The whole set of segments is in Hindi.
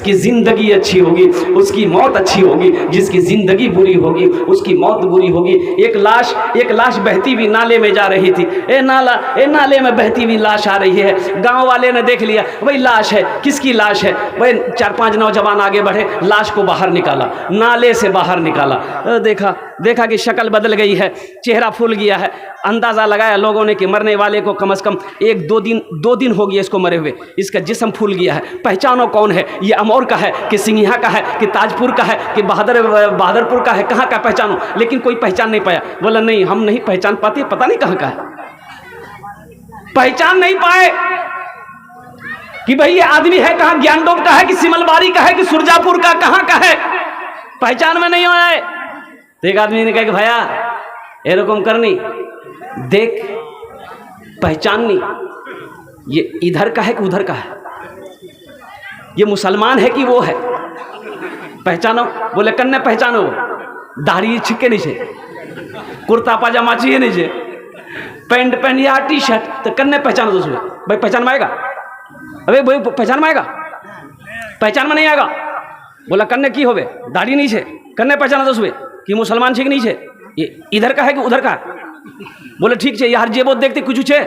जिसकी ज़िंदगी अच्छी होगी उसकी मौत अच्छी होगी, जिसकी ज़िंदगी बुरी होगी उसकी मौत बुरी होगी। एक लाश बहती हुई नाले में जा रही थी। नाले में बहती हुई लाश आ रही है। गांव वाले ने देख लिया, भाई लाश है, किसकी लाश है? भाई 4-5 नौजवान आगे बढ़े, लाश को बाहर निकाला, नाले से बाहर निकाला। देखा कि शक्ल बदल गई है, चेहरा फूल गया है। अंदाज़ा लगाया लोगों ने कि मरने वाले को कम से कम 1-2 दिन हो गया इसको मरे हुए, इसका जिस्म फूल गया है। पहचानो कौन है, ये अमौर का है कि सिंघिया का है कि ताजपुर का है कि बहादुरपुर का है, कहाँ का पहचानो? लेकिन कोई पहचान नहीं पाया। बोला नहीं, हम नहीं पहचान पाते, पता नहीं कहाँ का है। पहचान नहीं पाए कि भाई ये आदमी है कहाँ, ज्ञानडोब का है कि सिमलबारी का है कि सुरजापुर का, कहाँ का है, पहचान में नहीं आए। तो एक आदमी ने कहा कि भैया एरकम करनी, देख पहचाननी, ये इधर का है कि उधर का है, ये मुसलमान है कि वो है, पहचानो। बोले कन्ने पहचानो, दाढ़ी छिक्के नीचे, कुर्ता पाजामा चाहिए नीचे, पैंट या टी शर्ट, तो कन्ने पहचानो दूसरे। भाई पहचान में आएगा? अबे भाई पहचान में आएगा? पहचान में नहीं आएगा। बोला कन्ने की होवे, दाढ़ी नीचे, कन्ने पहचानो दूसरे कि मुसलमान छे कि नीचे, ये इधर का है कि उधर का? बोले ठीक है, यार जेबो देखते कुछ छे,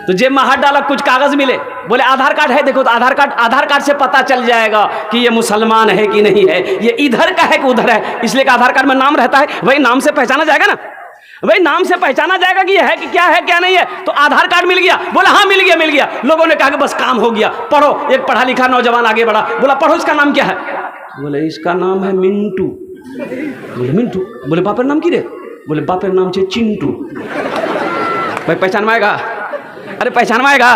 तो जेब में हाथ डाला, कुछ कागज मिले। बोले आधार कार्ड है, देखो तो आधार कार्ड से पता चल जाएगा कि ये मुसलमान है कि नहीं है, ये इधर का है कि उधर है। इसलिए आधार कार्ड में नाम रहता है, भाई नाम से पहचाना जाएगा ना, भाई नाम से पहचाना जाएगा कि ये है कि क्या नहीं है। तो आधार कार्ड मिल गया। बोला हाँ मिल गया। लोगों ने कहा कि बस काम हो गया, पढ़ो। एक पढ़ा लिखा नौजवान आगे बढ़ा, बोला पढ़ो, इसका नाम क्या है? बोले इसका नाम है मिंटू। बोले मिंटू? बोले बापर नाम की रे? बोले बापर नाम छे चिंटू। भाई पहचान में आएगा? अरे पहचान में आएगा?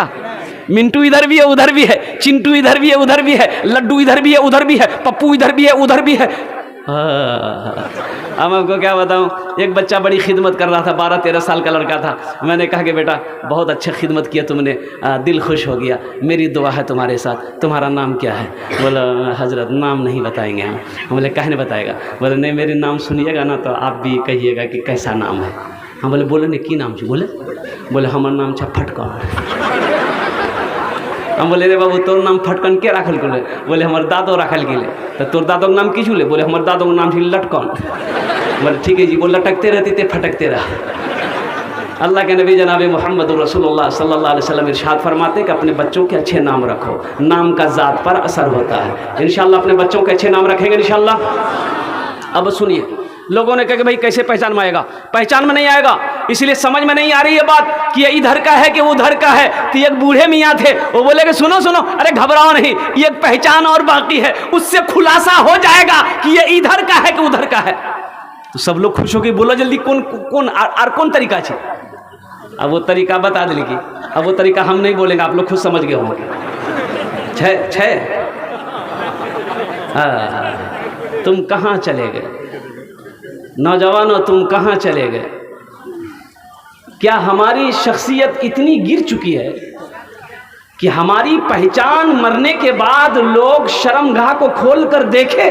मिंटू इधर भी है उधर भी है, चिंटू इधर भी है उधर भी है, लड्डू इधर भी है उधर भी है, पप्पू इधर भी है उधर भी है। अब आपको क्या बताऊं, एक बच्चा बड़ी खिदमत कर रहा था, 12-13 साल का लड़का था। मैंने कहा कि बेटा बहुत अच्छा खिदमत किया तुमने, दिल खुश हो गया, मेरी दुआ है तुम्हारे साथ, तुम्हारा नाम क्या है? बोला हजरत नाम नहीं बताएंगे हम। बोले काहे नहीं बताएगा? बोले नहीं, मेरे नाम सुनिएगा ना तो आप भी कहिएगा कि कैसा नाम है। हम बोले नहीं की नाम छे? बोले हमार नाम छे फटकन। हम बोले रे बाबू तोर नाम फटकन के राखल गेले? बोले हमार दादो राखल गेले। तो तोर दादो के नाम की छुले? बोले हमार दादो के नाम थी लटकन। बोले ठीक है जी, वो लटकते रहती थे फटकते रहा। अल्लाह के नबी जनाब मोहम्मद रसूलुल्लाह सल्लल्लाहु अलैहि वसल्लम इरशाद फरमाते कि अपने बच्चों के अच्छे नाम रखो, नाम का ज़ात पर असर होता है। इंशाअल्लाह अपने बच्चों के अच्छे नाम रखेंगे इंशाअल्लाह। अब सुनिए, लोगों ने कहा कि भाई कैसे पहचान में आएगा? पहचान में नहीं आएगा, इसलिए समझ में नहीं आ रही है बात कि ये इधर का है कि उधर का है। तो एक बूढ़े मियाँ थे, वो बोले कि सुनो, अरे घबराओ नहीं, ये पहचान और बाकी है, उससे खुलासा हो जाएगा कि ये इधर का है कि उधर का है। तो सब लोग खुश हो गए, बोलो जल्दी कौन तरीका है? अब वो तरीका बता दिली कि अब वो तरीका हम नहीं बोलेंगे, आप लोग खुद समझ गए होंगे। तुम कहाँ चले गए नौजवानों, तुम कहाँ चले गए? क्या हमारी शख्सियत इतनी गिर चुकी है कि हमारी पहचान मरने के बाद लोग शर्मगाह को खोल कर देखे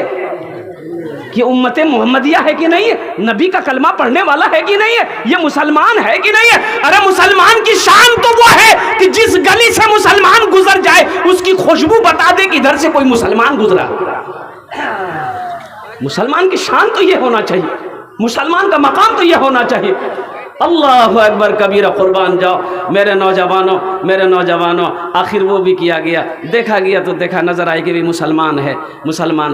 कि उम्मते मोहम्मदिया है कि नहीं है, नबी का कलमा पढ़ने वाला है कि नहीं है, ये मुसलमान है कि नहीं है? अरे मुसलमान की शान तो वो है कि जिस गली से मुसलमान गुजर जाए उसकी खुशबू बता दे कि इधर से कोई मुसलमान गुजरा। मुसलमान की शान तो ये होना चाहिए, मुसलमान का मकाम तो ये होना चाहिए। अल्लाह अकबर कबीरा, कुर्बान जाओ मेरे नौजवानों। आखिर वो भी किया गया, देखा गया तो देखा, नज़र आई कि भाई मुसलमान है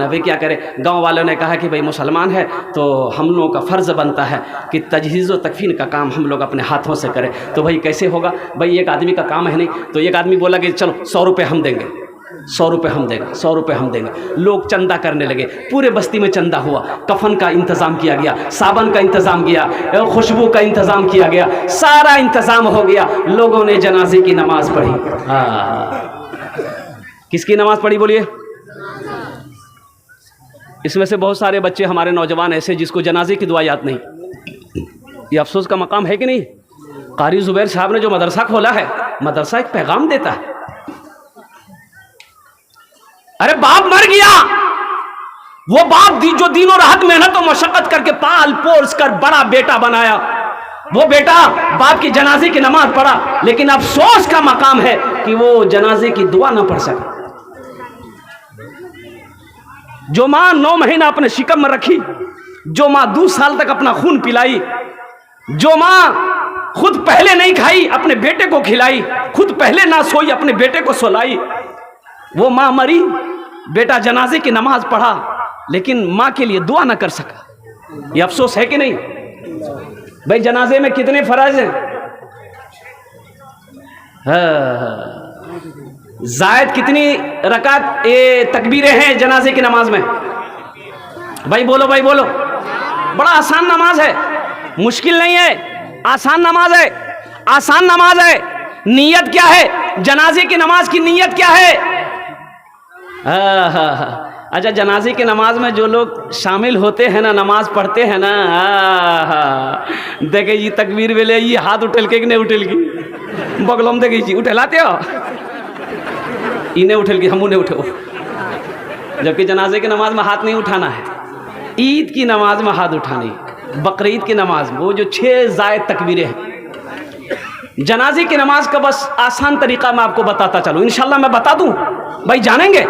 भाई क्या करें? गांव वालों ने कहा कि भाई मुसलमान है तो हम लोगों का फ़र्ज़ बनता है कि तजहीज़ व तकफ़ीन का काम हम लोग अपने हाथों से करें। तो भाई कैसे होगा? भाई एक आदमी का काम है नहीं। तो एक आदमी बोला कि चलो 100 रुपये हम देंगे, 100 रुपये हम देंगे। लोग चंदा करने लगे, पूरे बस्ती में चंदा हुआ, कफन का इंतज़ाम किया गया, साबन का इंतज़ाम किया, खुशबू का इंतज़ाम किया गया, सारा इंतज़ाम हो गया। लोगों ने जनाजे की नमाज़ पढ़ी। किसकी नमाज़ पढ़ी बोलिए? इसमें से बहुत सारे बच्चे हमारे नौजवान ऐसे जिसको जनाजे की दुआ याद नहीं। ये अफसोस का मकाम है कि नहीं? कारी ज़ुबैर साहब ने जो मदरसा खोला है, मदरसा एक पैगाम देता है। अरे बाप मर गया, वो बाप जो दिनों रात मेहनत और मशक्कत करके पाल पोस कर बड़ा बेटा बनाया, वो बेटा बाप की जनाजे की नमाज पढ़ा, लेकिन अफसोस का मकाम है कि वो जनाजे की दुआ ना पढ़ सका। जो माँ 9 महीना अपने शिकम में रखी, जो माँ 2 साल तक अपना खून पिलाई, जो माँ खुद पहले नहीं खाई अपने बेटे को खिलाई, खुद पहले ना सोई अपने बेटे को सोलाई, वो माँ मरी, बेटा जनाजे की नमाज पढ़ा लेकिन माँ के लिए दुआ ना कर सका। ये अफसोस है कि नहीं भाई? जनाजे में कितने फर्ज हैं? जायद कितनी रकात तकबीरें हैं जनाजे की नमाज में? भाई बोलो, भाई बोलो। बड़ा आसान नमाज है, मुश्किल नहीं है, आसान नमाज है, आसान नमाज है। नीयत क्या है? जनाजे की नमाज की नीयत क्या है? अच्छा, जनाजे की नमाज में जो लोग शामिल होते हैं ना, नमाज पढ़ते हैं ना, देखे जी तकबीर वेले ये हाथ उठल के नहीं उठल की बगलम देखे जी उठलाते हो, इन्हें उठल की हम उन्हें उठो, जबकि जनाजे की नमाज में हाथ नहीं उठाना है। ईद की नमाज में हाथ उठानी, बकरीद की नमाज में वो जो 6 जायद तकबीरें हैं। जनाजे की नमाज का बस आसान तरीका मैं आपको बताता चलूं, इंशाल्लाह मैं बता दूं भाई, जानेंगे?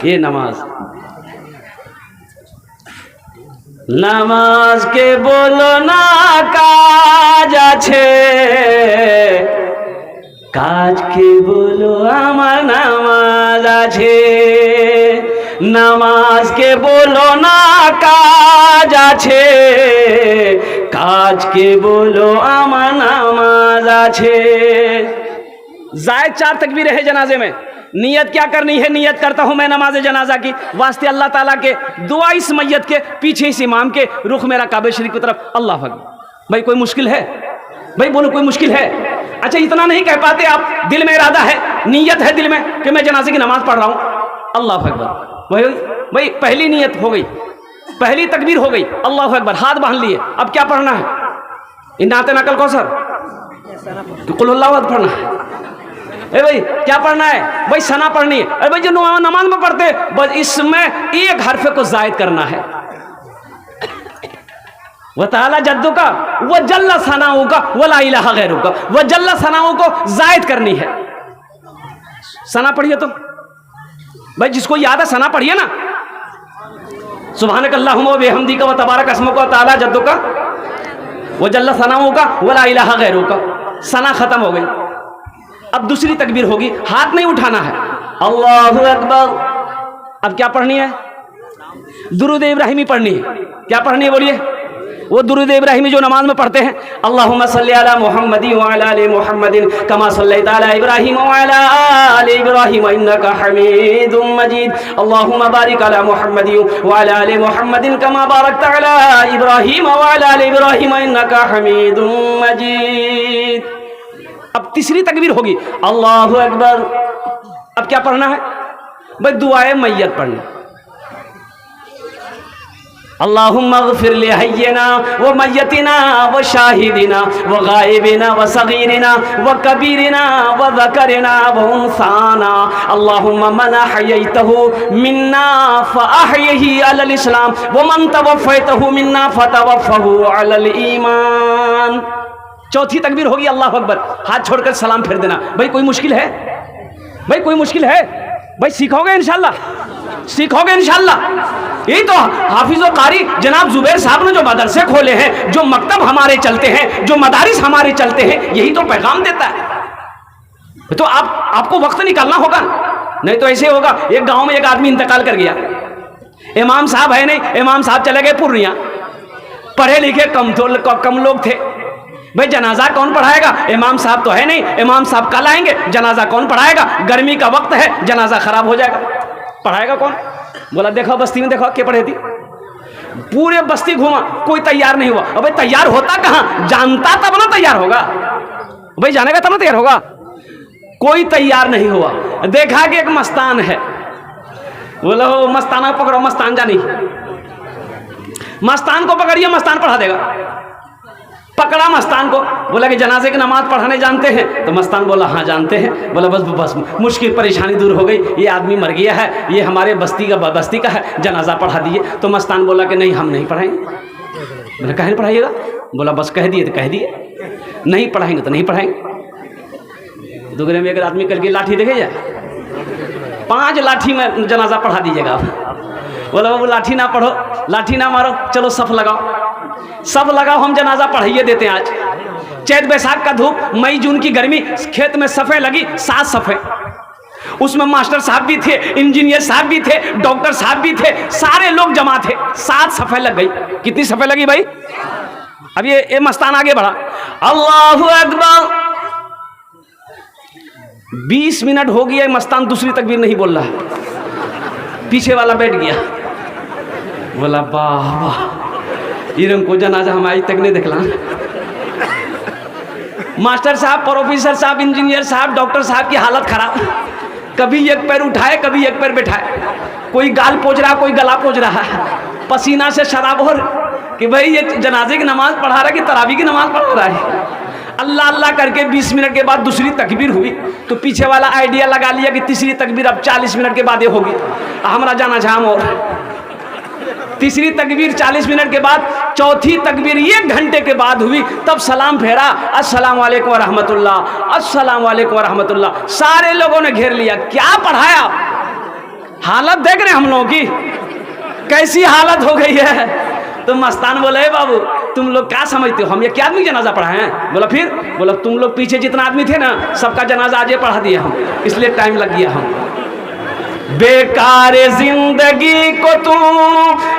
ये नमाज के बोलो ना काज आछे, काज के बोलो आमार नामाज आछे। नमाज के बोलो ना काज आछे, काज के बोलो आमार नामाज आछे। जायद 4 तकबीरें हैं जनाजे में। नियत क्या करनी है? नियत करता हूं मैं नमाज जनाजा की वास्ते अल्लाह ताला के, दुआ इस मैयत के, पीछे इस इमाम के, रुख मेरा काबे शरीफ की तरफ। अल्लाह अकबर। भाई कोई मुश्किल है? भाई बोलो, कोई मुश्किल है? अच्छा, इतना नहीं कह पाते आप? दिल में इरादा है, नियत है दिल में कि मैं जनाजे की नमाज पढ़ रहा हूं। अल्लाह अकबर। भाई पहली नियत हो गई, पहली तकबीर हो गई, अल्लाह अकबर, हाथ बांध लिए। अब क्या पढ़ना है? इन्नाते नकल कौसर कुल अल्लाह पढ़ना है। भाई क्या पढ़ना है? भाई सना पढ़नी है। अरे भाई जो नमाज में पढ़ते बस इसमें एक हरफे को जायद करना है। व ताला जद्दू का व जल्ला सनाऊ का व ला इलाहा गैरू का, व जल्ला सनाऊ को जायद करनी है। सना पढ़िए तो भाई, जिसको याद है सना पढ़िए ना। सुभानक अल्लाहुम्मा व बिहम्दिका व तबारक अस्मुका व ताला जद्दू का व जल्ला सनाऊ का व ला इलाहा गैरू का। सना खत्म हो गई। अब दूसरी तकबीर होगी, हाथ नहीं उठाना है। अल्लाहु अकबर। अब क्या पढ़नी है? दुरूद इब्राहिमी पढ़नी है। क्या पढ़नी है बोलिए? वो दुरूद इब्राहिमी जो नमाज में पढ़ते हैं, अल्लाहुम्मा सल्ली अला मुहम्मदिन व अला आलि मुहम्मदिन कमा सल्लैता अला इब्राहीम व अला आलि इब्राहीम इन्नका हमीदुम मजीद। अल्लाहुम्मा बारिक अला मुहम्मदिन व अला आलि मुहम्मदिन कमा बारकता अला इब्राहीम व अला आलि इब्राहीम इन्नका हमीदुम मजीद। अब तीसरी तकबीर होगी, अल्लाहु अकबर। अब क्या पढ़ना है? भाई दुआए मैयत पढ़नी। अल्लाहुम्मा गफिर li हय्यिना व मय्यतिना व शाहिदिना व गायबिना व सगीरिना व कबीरिना व ज़करिना व उन्साना। अल्लाहुम्मा मन अहयैतहु मिन्ना फअहयिही अलल इस्लाम व मन तवफ़्फ़ैतहु मिन्ना फतवफ़्फ़हु अलल ईमान। चौथी तकबीर होगी, अल्लाह अकबर, हाथ छोड़कर सलाम फेर देना। भाई कोई मुश्किल है? भाई कोई मुश्किल है? भाई सीखोगे इंशाल्लाह, सीखोगे इंशाल्लाह। यही तो हाफिज और कारी जनाब जुबैर साहब ने जो मदरसे खोले हैं, जो मकतब हमारे चलते हैं, जो मदारिस हमारे चलते हैं, यही तो पैगाम देता है। तो आपको वक्त निकालना होगा, नहीं तो ऐसे होगा। एक गांव में एक आदमी इंतकाल कर गया, इमाम साहब है नहीं, इमाम साहब चले गए पूर्णिया। पढ़े लिखे कम लोग थे। भाई जनाजा कौन पढ़ाएगा? इमाम साहब तो है नहीं, इमाम साहब कल आएंगे, जनाजा कौन पढ़ाएगा? गर्मी का वक्त है, जनाजा खराब हो जाएगा, पढ़ाएगा कौन? बोला देखो बस्ती में देखो क्या पढ़े थी। पूरे बस्ती घूमा, कोई तैयार नहीं हुआ। अबे तैयार होता कहाँ? जानता तब ना तैयार होगा। भाई जानेगा तब ना तैयार होगा। कोई तैयार नहीं हुआ। देखा कि एक मस्तान है, बोला मस्ताना पकड़ो, मस्तान जानी, मस्तान को पकड़िए, मस्तान पढ़ा देगा। पकड़ा मस्तान को, बोला कि जनाजे की नमाज पढ़ाने जानते हैं? तो मस्तान बोला हाँ जानते हैं। बोला बस मुश्किल परेशानी दूर हो गई, ये आदमी मर गया है, ये हमारे बस्ती का है, जनाजा पढ़ा दिए। तो मस्तान बोला कि नहीं हम नहीं पढ़ाएंगे। बोला कहे नहीं पढ़ाइएगा? बोला बस कह दिए तो कह दिए, नहीं पढ़ाएंगे तो नहीं पढ़ाएंगे। दुगरे में एक आदमी करके लाठी देखे जाए, 5 लाठी में जनाजा पढ़ा दीजिएगा। बोला बाबू लाठी ना पढ़ो, लाठी ना मारो, चलो सफ लगाओ, सब लगाओ, हम जनाजा पढ़ाइए देते हैं। आज चैत बैसाख का धूप, मई जून की गर्मी, खेत में सफ़े लगी 7 सफ़े, उसमें मास्टर साहब भी थे, इंजीनियर साहब भी थे, डॉक्टर साहब भी थे, सारे लोग जमा थे। 7 सफ़े लग गई। कितनी सफ़े लगी भाई? अब ये मस्तान आगे बढ़ा, अल्लाहु अकबर। 20 मिनट हो गया, मस्तान दूसरी तकबीर नहीं बोल रहा। पीछे वाला बैठ गया, बोला वाह वाह, इरम को जनाजा हम आज तक नहीं देखला। मास्टर साहब, प्रोफेसर साहब, इंजीनियर साहब, डॉक्टर साहब की हालत खराब, कभी एक पैर उठाए, कभी एक पैर बैठाए, कोई गाल पोंछ रहा, कोई गला पोंछ रहा, पसीना से शराब हो कि भाई ये जनाजे की नमाज पढ़ा रहा है कि तरावी की नमाज पढ़ा रहा है। अल्लाह अल्लाह करके 20 मिनट के बाद दूसरी तकबीर हुई, तो पीछे वाला आइडिया लगा लिया कि तीसरी तकबीर अब 40 मिनट के बाद ये होगी। हमारा जाना झाम और तीसरी तकबीर 40 मिनट के बाद, चौथी तकबीर 1 घंटे के बाद हुई, तब सलाम फेरा, अस्सलाम वालेकुम व रहमतुल्लाह, अस्सलाम वालेकुम व रहमतुल्लाह। सारे लोगों ने घेर लिया, क्या पढ़ाया? हालत देख रहे हैं हम लोगों की, कैसी हालत हो गई है। तो मस्तान बोले, हे बाबू तुम लोग क्या समझते हो, हम ये क्या आदमी जनाजा पढ़ाए हैं? बोला फिर? बोला तुम लोग पीछे जितना आदमी थे ना, सबका जनाजा आज पढ़ा दिया हम, इसलिए टाइम लग गया हम। बेकार जिंदगी को तू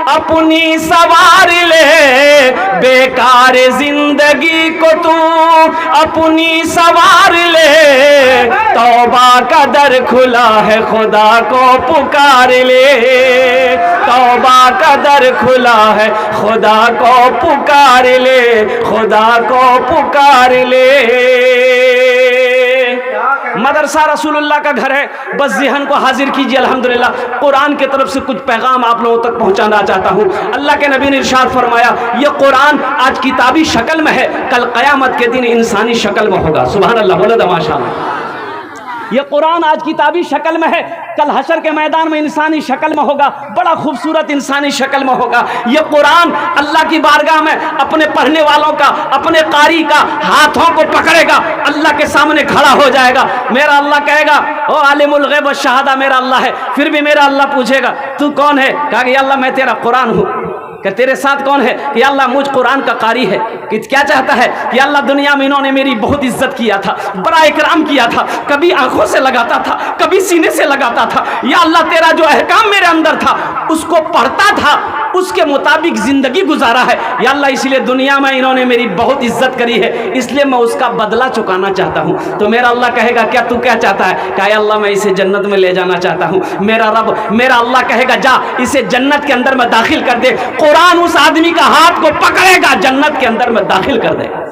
अपनी सवार ले, बेकार जिंदगी को तू अपनी सवार ले, तौबा का दर खुला है खुदा को पुकार ले, तौबा का दर खुला है खुदा को पुकार ले, खुदा को पुकार ले। मदरसा रसूलुल्लाह का घर है, बस ज़हन को हाजिर कीजिए। अल्हम्दुलिल्लाह कुरान की तरफ से कुछ पैगाम आप लोगों तक पहुंचाना चाहता हूं। अल्लाह के नबी ने इरशाद फरमाया, ये कुरान आज किताबी शक्ल में है, कल क़यामत के दिन इंसानी शक्ल में होगा। सुभान अल्लाह, बोलो तो माशाअल्लाह। ये कुरान आज किताबी शक्ल में है, कल हशर के मैदान में इंसानी शक्ल में होगा, बड़ा खूबसूरत इंसानी शक्ल में होगा। ये कुरान अल्लाह की बारगाह में अपने पढ़ने वालों का, अपने कारी का हाथों को पकड़ेगा, अल्लाह के सामने खड़ा हो जाएगा। मेरा अल्लाह कहेगा, ओ आलिमुल गैब व शहादा मेरा अल्लाह है। फिर भी मेरा अल्लाह पूछेगा, तू कौन है? कहा कि अल्लाह मैं तेरा कुरान हूँ। कि तेरे साथ कौन है? कि अल्लाह मुझ कुरान का कारी है। कि क्या चाहता है? कि अल्लाह दुनिया में इन्होंने मेरी बहुत इज्जत किया था, बड़ा इकराम किया था, कभी आंखों से लगाता था, कभी सीने से लगाता था। या अल्लाह तेरा जो अहकाम मेरे अंदर था उसको पढ़ता था, उसके मुताबिक जिंदगी गुजारा है। या अल्लाह इसलिए दुनिया में इन्होंने मेरी बहुत इज्जत करी है, इसलिए मैं उसका बदला चुकाना चाहता हूँ। तो मेरा अल्लाह कहेगा, क्या तू क्या चाहता है? कहा अल्लाह मैं इसे जन्नत में ले जाना चाहता हूँ। मेरा रब, मेरा अल्लाह कहेगा, जा इसे जन्नत के अंदर में दाखिल कर दे। कुरान उस आदमी का हाथ को पकड़ेगा, जन्नत के अंदर में दाखिल कर देगा।